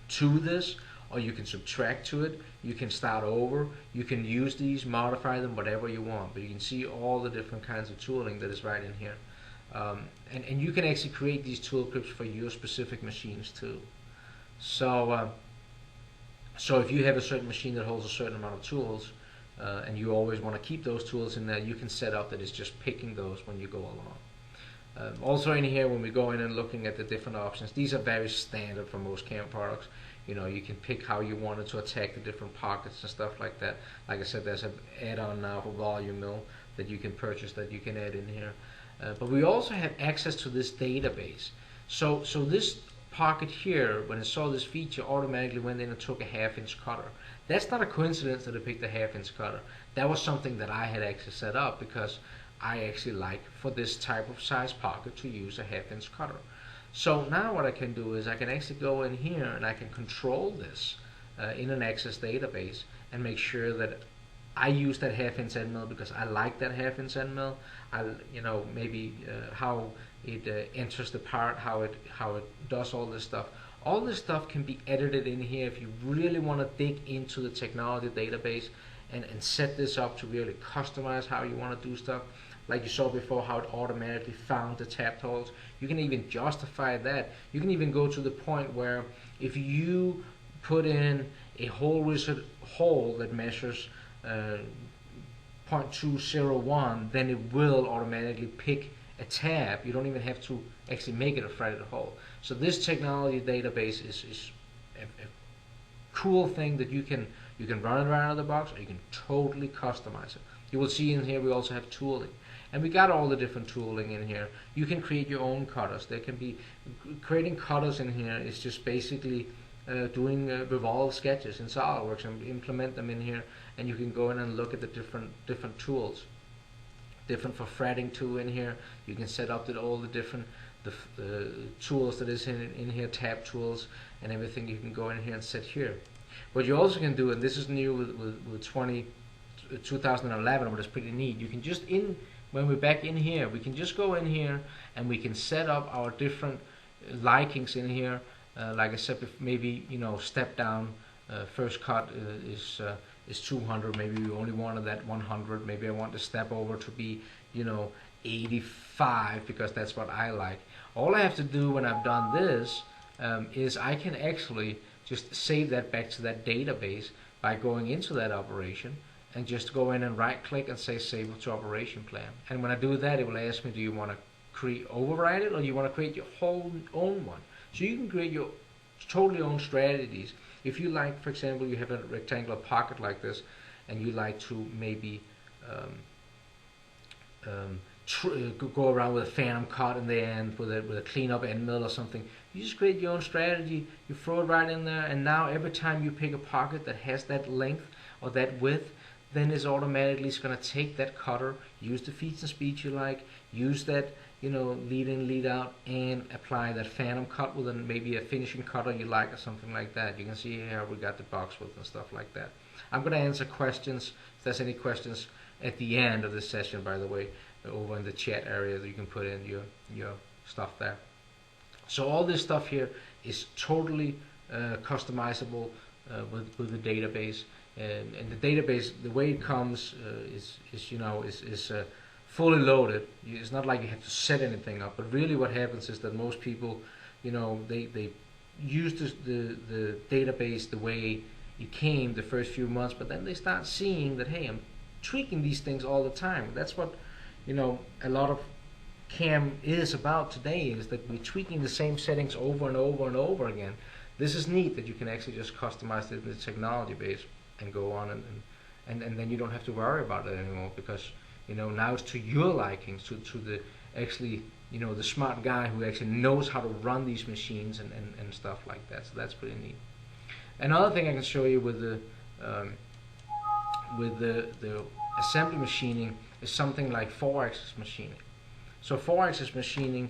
to this, or you can subtract to it. You can start over. You can use these, modify them, whatever you want. But you can see all the different kinds of tooling that is right in here. And you can actually create these tool cribs for your specific machines too. So if you have a certain machine that holds a certain amount of tools, and you always want to keep those tools in there, you can set up that it's just picking those when you go along. Also in here, when we go in and looking at the different options, these are very standard for most CAM products. You can pick how you wanted to attack the different pockets and stuff like that. Like I said, there's an add-on now for volume mill that you can purchase that you can add in here. But we also have access to this database. So this pocket here, when it saw this feature, automatically went in and took a 1/2 inch cutter. That's not a coincidence that it picked a 1/2 inch cutter. That was something that I had actually set up, because I actually like for this type of size pocket to use a 1/2 inch cutter. So now what I can do is I can actually go in here and I can control this in an access database and make sure that I use that 1/2 inch end mill because I like that 1/2 inch end mill. Maybe how it enters the part, how it does all this stuff. All this stuff can be edited in here if you really want to dig into the technology database and set this up to really customize how you want to do stuff. like you saw before, how it automatically found the tapped holes. You can even justify that. You can even go to the point where if you put in a hole wizard hole that measures 0.201, then it will automatically pick a tab. You don't even have to actually make it a threaded hole. So this technology database is a cool thing that you can run it right out of the box, or you can totally customize it. You will see in here we also have tooling, and we got all the different tooling in here. You can create your own cutters. There can be creating cutters in here is just basically doing revolve sketches in SolidWorks and implement them in here, and you can go in and look at the different tools. Different for threading too in here. You can set up all the different tools that is in here, tab tools and everything. You can go in here and set here. What you also can do, and this is new with 2011, but it's pretty neat. You can just when we're back in here, we can just go in here and we can set up our different likings in here. Like I said, maybe step down first cut is 200. Maybe we only wanted that 100. Maybe I want the step over to be 85 because that's what I like. All I have to do when I've done this is I can actually just save that back to that database by going into that operation and just go in and right click and say save to operation plan. And when I do that, it will ask me, do you want to override it, or do you want to create your whole own one? So you can create your totally own strategies. If you like, for example, you have a rectangular pocket like this, and you like to maybe go around with a phantom cut in the end with a cleanup end mill or something, you just create your own strategy. You throw it right in there, and now every time you pick a pocket that has that length or that width, then it's automatically going to take that cutter, use the feeds and speeds you like, use that lead in, lead out, and apply that phantom cut with maybe a finishing cutter you like or something like that. You can see here we got the box width and stuff like that. I'm going to answer questions, if there's any questions at the end of this session, by the way, over in the chat area that you can put in your stuff there. So all this stuff here is totally customizable with the database, and the database, the way it comes is fully loaded. It's not like you have to set anything up, but really what happens is that most people, they use the database the way it came the first few months, but then they start seeing that, hey, I'm tweaking these things all the time. That's what a lot of CAM is about today, is that we're tweaking the same settings over and over and over again. This is neat that you can actually just customize it in the technology base and go on and then you don't have to worry about it anymore, because now it's to your likings, to the actually the smart guy who actually knows how to run these machines and stuff like that. So that's pretty neat. Another thing I can show you with the assembly machining is something like 4-axis machining. So 4-axis machining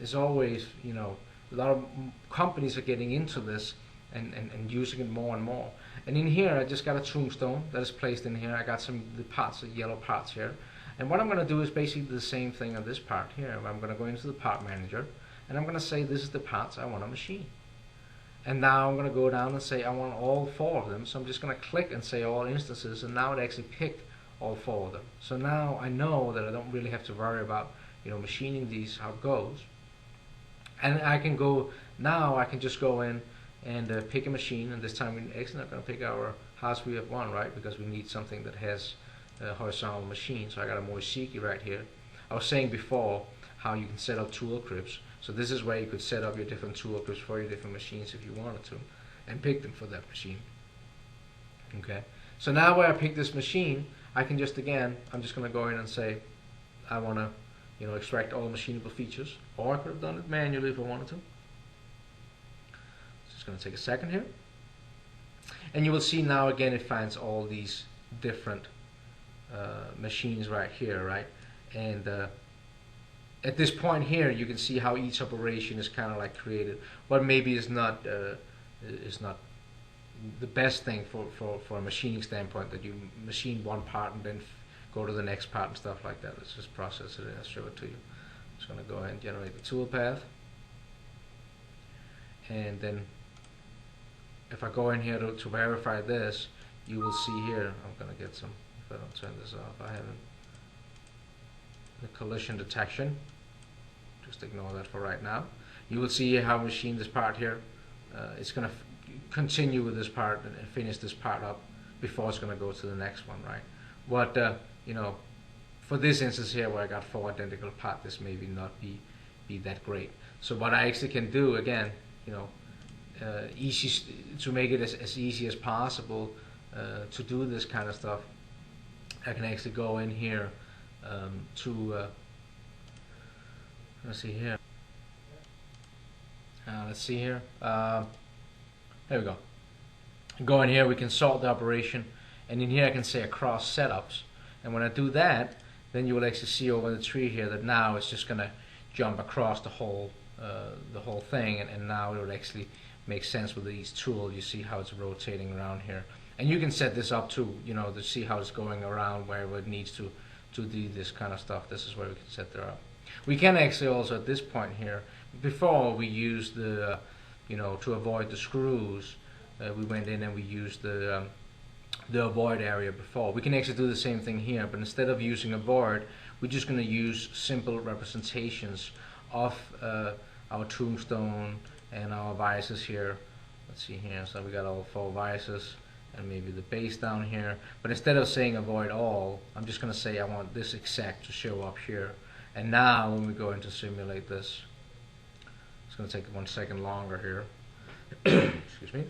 is always, a lot of companies are getting into this and using it more and more. And in here I just got a tombstone that is placed in here. I got some of the parts, the yellow parts here. And what I'm going to do is basically the same thing on this part here. I'm going to go into the part manager and I'm going to say this is the parts I want to machine. And now I'm going to go down and say I want all 4 of them. So I'm just going to click and say all instances, and now it actually picked all 4 of them. So now I know that I don't really have to worry about machining these, how it goes. And I can go, now I can just go in and pick a machine, and this time we're actually not going to pick our Haas VF1, right, because we need something that has a horizontal machine. So I got a Moisiki right here. I was saying before how you can set up tool grips. So this is where you could set up your different tool grips for your different machines if you wanted to, and pick them for that machine. Okay. So now where I pick this machine, I can just, again, I'm just going to go in and say I want to extract all machinable features, or I could have done it manually if I wanted to. It's just going to take a second here, and you will see now again it finds all these different machines right here, right? And at this point here, you can see how each operation is kind of like created. What maybe is not the best thing for a machining standpoint, that you machine one part and then go to the next part and stuff like that. Let's just process it and I'll show it to you. I'm just going to go ahead and generate the tool path, and then if I go in here to verify this, you will see here, I'm going to get some, if I don't turn this off, I haven't, the collision detection. Just ignore that for right now. You will see how I machine this part here. It's going to continue with this part and finish this part up before it's going to go to the next one, right? What you know, for this instance here where I got 4 identical parts, this maybe not be that great. So what I actually can do, again, you know, easy to make it as easy as possible to do this kind of stuff. I can actually go in here let's see here. Let's see here. There we go. Go in here, we can sort the operation, and in here I can say across setups. And when I do that, then you will actually see over the tree here that now it's just going to jump across the whole thing, and now it will actually make sense with these tools. You see how it's rotating around here, and you can set this up too, you know, to see how it's going around wherever it needs to do this kind of stuff. This is where we can set that up. We can actually also at this point here, before we used the you know, to avoid the screws, we went in and we used the avoid area before. We can actually do the same thing here, but instead of using avoid, we're just going to use simple representations of our tombstone and our vices here. Let's see here, so we got all 4 vices and maybe the base down here, but instead of saying avoid all, I'm just going to say I want this exact to show up here. And now when we go into simulate this, it's going to take 1 second longer here. Excuse me.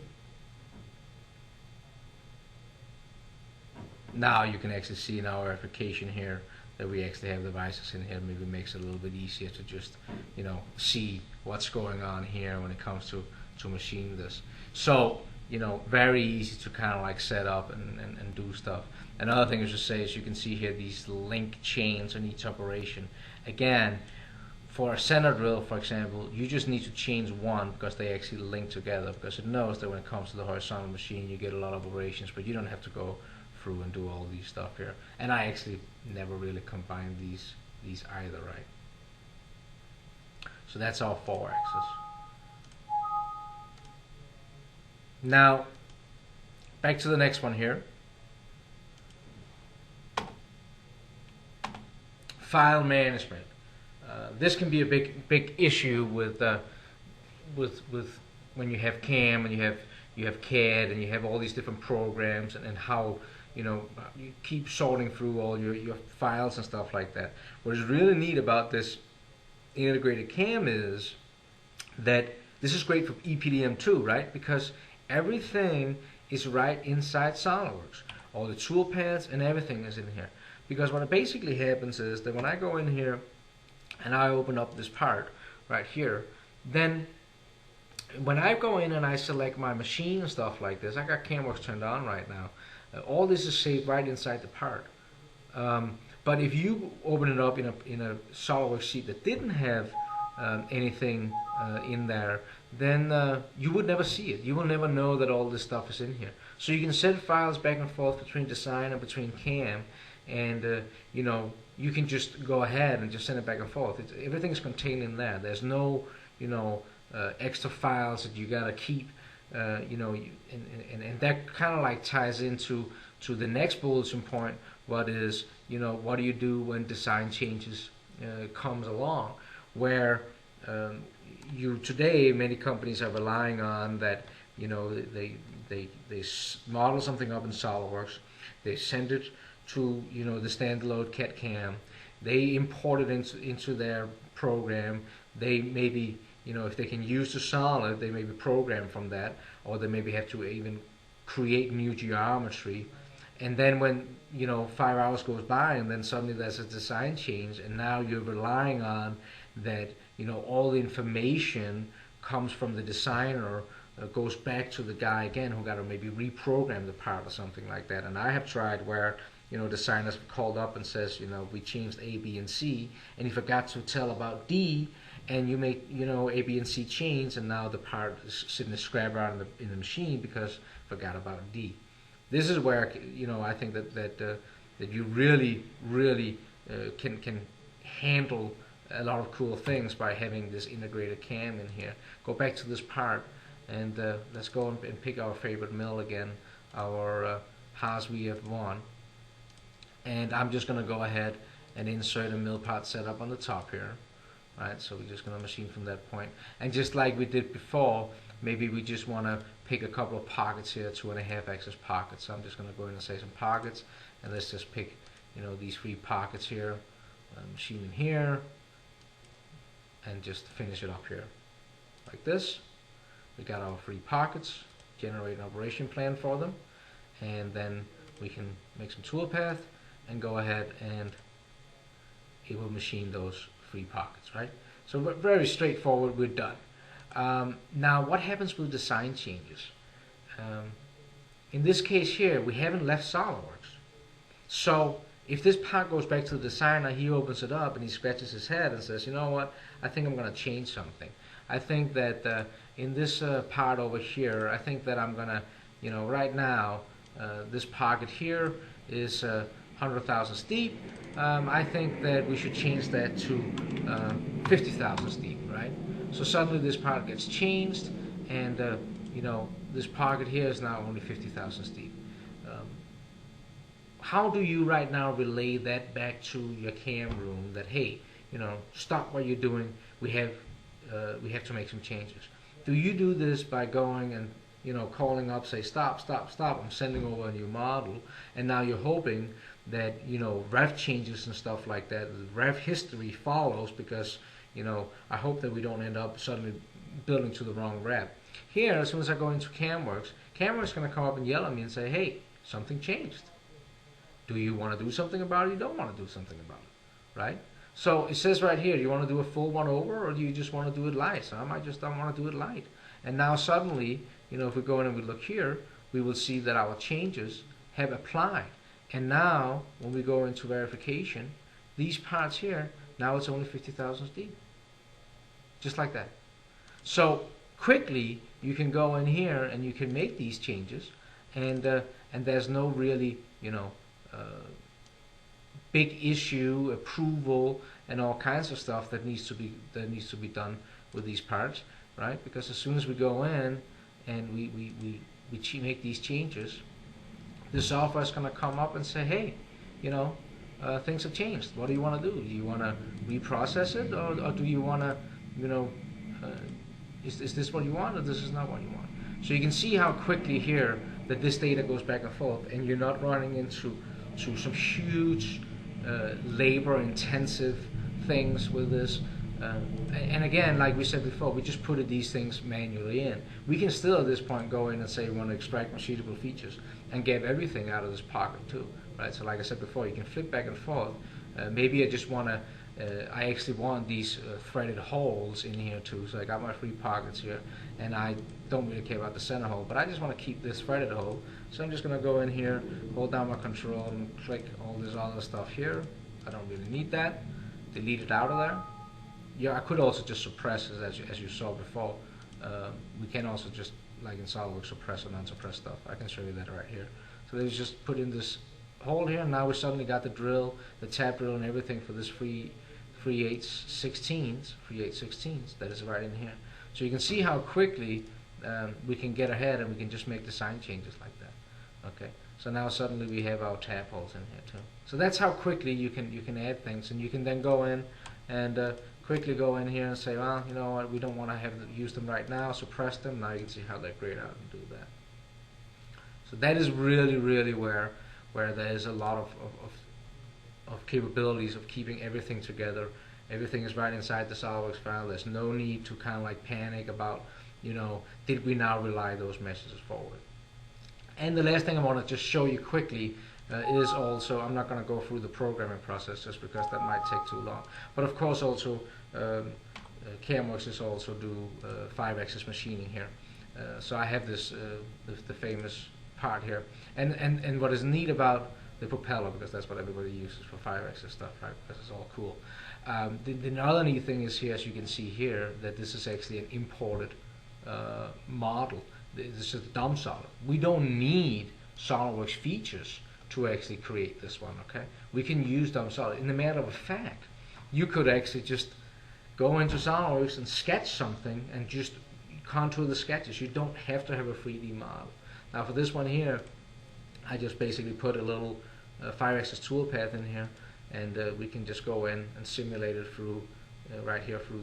Now you can actually see in our verification here that we actually have the vices in here. Maybe it makes it a little bit easier to just, you know, see what's going on here when it comes to machine this. So, you know, very easy to kind of like set up and do stuff. Another thing is to say is you can see here these link chains on each operation. Again, for a center drill, for example, you just need to change one because they actually link together, because it knows that when it comes to the horizontal machine you get a lot of operations, but you don't have to go through and do all these stuff here. And I actually never really combined these either, right? So that's our 4-axis. Now back to the next one here. File management. This can be a big issue with when you have CAM and you have CAD and you have all these different programs, and how, you know, you keep sorting through all your files and stuff like that. What is really neat about this integrated CAM is that this is great for EPDM too, right? Because everything is right inside SolidWorks. All the tool paths and everything is in here. Because what basically happens is that when I go in here and I open up this part right here, then when I go in and I select my machine and stuff like this, I got CAMWorks turned on right now. All this is saved right inside the part. But if you open it up in a SolidWorks sheet that didn't have anything in there, then you would never see it. You will never know that all this stuff is in here. So you can send files back and forth between design and between CAM, and you know, you can just go ahead and just send it back and forth. Everything is contained in there. There's no, you know, extra files that you gotta keep. You know, and that kind of like ties into the next bulletin point. What is, you know, what do you do when design changes comes along? Where today many companies are relying on that, you know, they model something up in SolidWorks, they send it to, you know, the standalone CAD CAM, they import it into their program. They maybe, you know, if they can use the solid, they maybe program from that, or they maybe have to even create new geometry. And then when, you know, 5 hours goes by and then suddenly there's a design change, and now you're relying on that, you know, all the information comes from the designer, goes back to the guy again who got to maybe reprogram the part or something like that. And I have tried where, you know, designers called up and says, you know, we changed A, B, and C, and you forgot to tell about D, and you make, you know, A, B, and C change, and now the part is sitting a scrap around in the machine because forgot about D. This is where, you know, I think that you really can handle a lot of cool things by having this integrated CAM in here. Go back to this part, and let's go and pick our favorite mill again, our Haas VF1. And I'm just going to go ahead and insert a mill part setup on the top here. Right, so we're just going to machine from that point. And just like we did before, maybe we just want to pick a couple of pockets here, 2.5 axis pockets. So I'm just going to go in and say some pockets, and let's just pick, these 3 pockets here, machine in here, and just finish it up here like this. We got our 3 pockets, generate an operation plan for them, and then we can make some toolpath and go ahead and it will machine those 3 pockets, right? So very straightforward, we're done. Now what happens with design changes? In this case here, we haven't left SolidWorks. So if this part goes back to the designer, he opens it up and he scratches his head and says, you know what, I think I'm going to change something. I think that in this part over here, I think that I'm going to, right now, this pocket here is 100,000 steep. I think that we should change that to 50,000 steep, right? So suddenly this part gets changed, and this pocket here is now only 50,000 steep. How do you right now relay that back to your CAM room that, hey, stop what you're doing, we have to make some changes? Do you do this by going and calling up, say stop, I'm sending over a new model, and now you're hoping that rev changes and stuff like that, the rev history follows, because I hope that we don't end up suddenly building to the wrong rev. Here, as soon as I go into CAMWorks is going to come up and yell at me and say, hey, something changed. Do you want to do something about it? You don't want to do something about it, right? So it says right here, do you want to do a full one over, or do you just want to do it light? So I might just don't want to do it light. And now suddenly, if we go in and we look here, we will see that our changes have applied. And now, when we go into verification, these parts here, now it's only 50,000 steep. Just like that. So quickly, you can go in here and you can make these changes, and there's no really, big issue, approval, and all kinds of stuff that needs to be done with these parts, right? Because as soon as we go in and we make these changes, the software is going to come up and say, hey, things have changed. What do you want to do? Do you want to reprocess it, or do you want to, is this what you want, or this is not what you want? So you can see how quickly here that this data goes back and forth, and you're not running into some huge labor-intensive things with this. And again, like we said before, we just put these things manually in. We can still at this point go in and say we want to extract machinable features and get everything out of this pocket too, right? So like I said before, you can flip back and forth. Maybe I just want to, I actually want these threaded holes in here too. So I got my 3 pockets here, and I don't really care about the center hole, but I just want to keep this threaded hole. So I'm just going to go in here, hold down my control, and click all this other stuff here. I don't really need that. Delete it out of there. Yeah, I could also just suppress it, as you saw before. We can also just, like in SolidWorks, suppress and unsuppress stuff. I can show you that right here. So let's just put in this hole here. Now we suddenly got the drill, the tap drill, and everything for this 3/8/16s that is right in here. So you can see how quickly we can get ahead, and we can just make design changes like that. Okay. So now suddenly we have our tap holes in here too. So that's how quickly you can add things, and you can then go in and quickly go in here and say, well, you know what, we don't want to use them right now, suppress them. Now you can see how they're grayed out and do that. So that is really where there is a lot of capabilities of keeping everything together. Everything is right inside the SolidWorks file. There's no need to kind of like panic about, did we now rely those messages forward. And the last thing I want to just show you quickly is also, I'm not going to go through the programming process just because that might take too long. But of course also, CAMWorks is also do 5-axis machining here. So I have this, the famous part here. And what is neat about the propeller, because that's what everybody uses for 5-axis stuff, right? Because it's all cool. The other neat thing is here, as you can see here, that this is actually an imported model. This is dumb solid. We don't need SolidWorks features to actually create this one, okay? We can use dumb solid. In the matter of fact, you could actually just go into SolidWorks and sketch something and just contour the sketches. You don't have to have a 3D model. Now for this one here, I just basically put a little 5-axis toolpath in here, and we can just go in and simulate it through right here through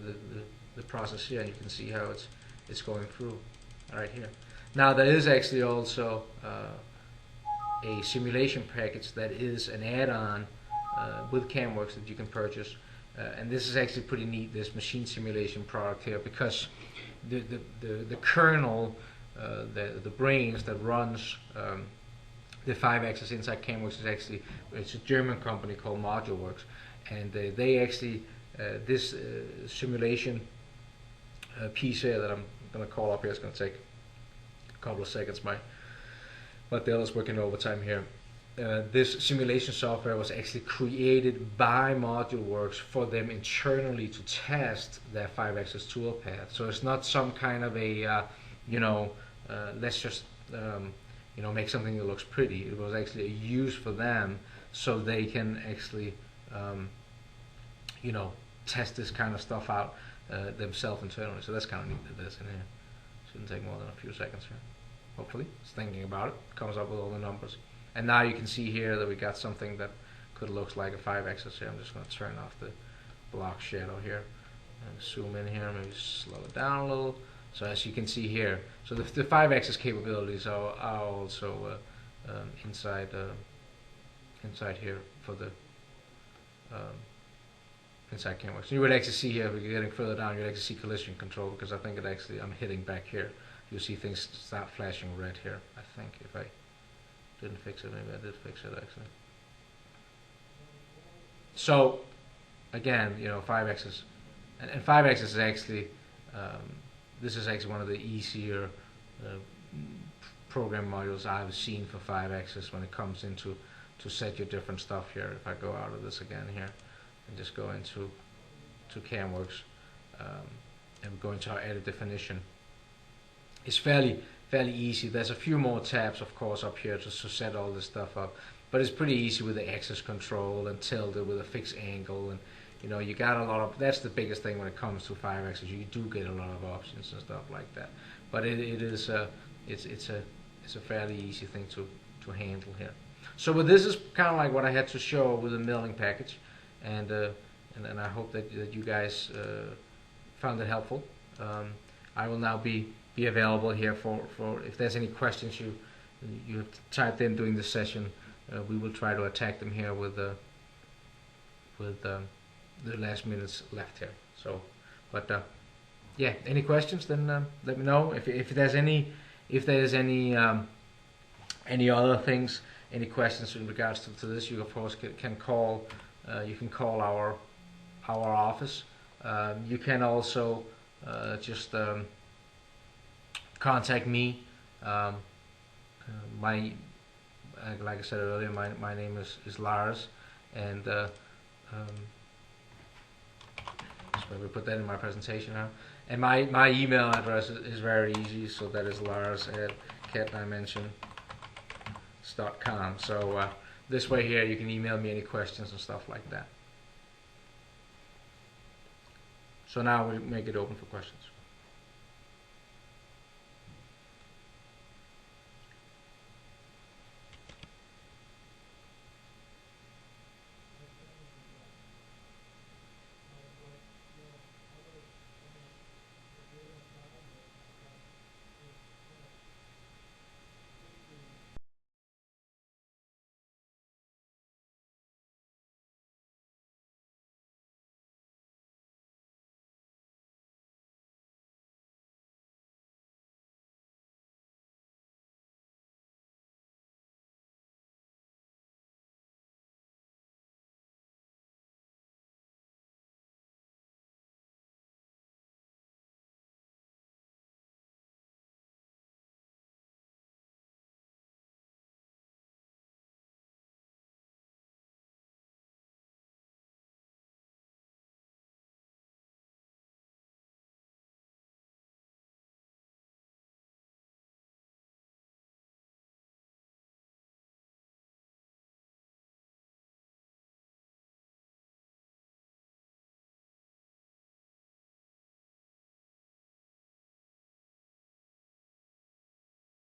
the process here, and you can see how it's going through right here. Now there is actually also a simulation package that is an add-on with CAMWorks that you can purchase, and this is actually pretty neat, this machine simulation product here, because the kernel, the brains that runs the 5-axis inside CAMWorks is actually, it's a German company called ModuleWorks, and they actually this simulation piece here that I'm going to call up here is going to take a couple of seconds. My Dell is working overtime here. This simulation software was actually created by ModuleWorks for them internally to test their 5-axis toolpath. So it's not some kind of a let's just make something that looks pretty. It was actually a use for them, so they can actually test this kind of stuff out themselves internally. So that's kind of neat that this in here. Shouldn't take more than a few seconds here. Hopefully, it's thinking about it, comes up with all the numbers. And now you can see here that we got something that could look like a 5-axis here. I'm just going to turn off the block shadow here and zoom in here, maybe slow it down a little. So as you can see here, so the 5-axis capabilities are also inside here for the inside CAMWorks. You would actually see here, if you're getting further down, you'd actually see collision control, because I think I'm hitting back here. You'll see things start flashing red here. I think if I didn't fix it, maybe I did fix it actually. So again, 5-axis, and 5-axis is actually this is actually one of the easier program modules I've seen for 5-axis when it comes into to set your different stuff here. If I go out of this again here and just go into CAMWorks and go into our edit definition, it's fairly easy. There's a few more tabs, of course, up here just to set all this stuff up, but it's pretty easy with the axis control and tilde with a fixed angle, and you got a lot of, that's the biggest thing when it comes to 5-axis. You do get a lot of options and stuff like that, but it's a fairly easy thing to handle here. So with this is kind of like what I had to show with the milling package, and I hope that you guys found it helpful. I will now be available here for if there's any questions you have typed in during the session. We will try to attack them here with the last minutes left here. So, but yeah, any questions? Then let me know. If there's any other things, any questions in regards to this, you of course can call. You can call our office. You can also just contact me. Like I said earlier, my name is Lars, and just maybe put that in my presentation now. And my email address is very easy, so that is lars@catdimensions.com. So this way here, you can email me any questions and stuff like that. So now we make it open for questions.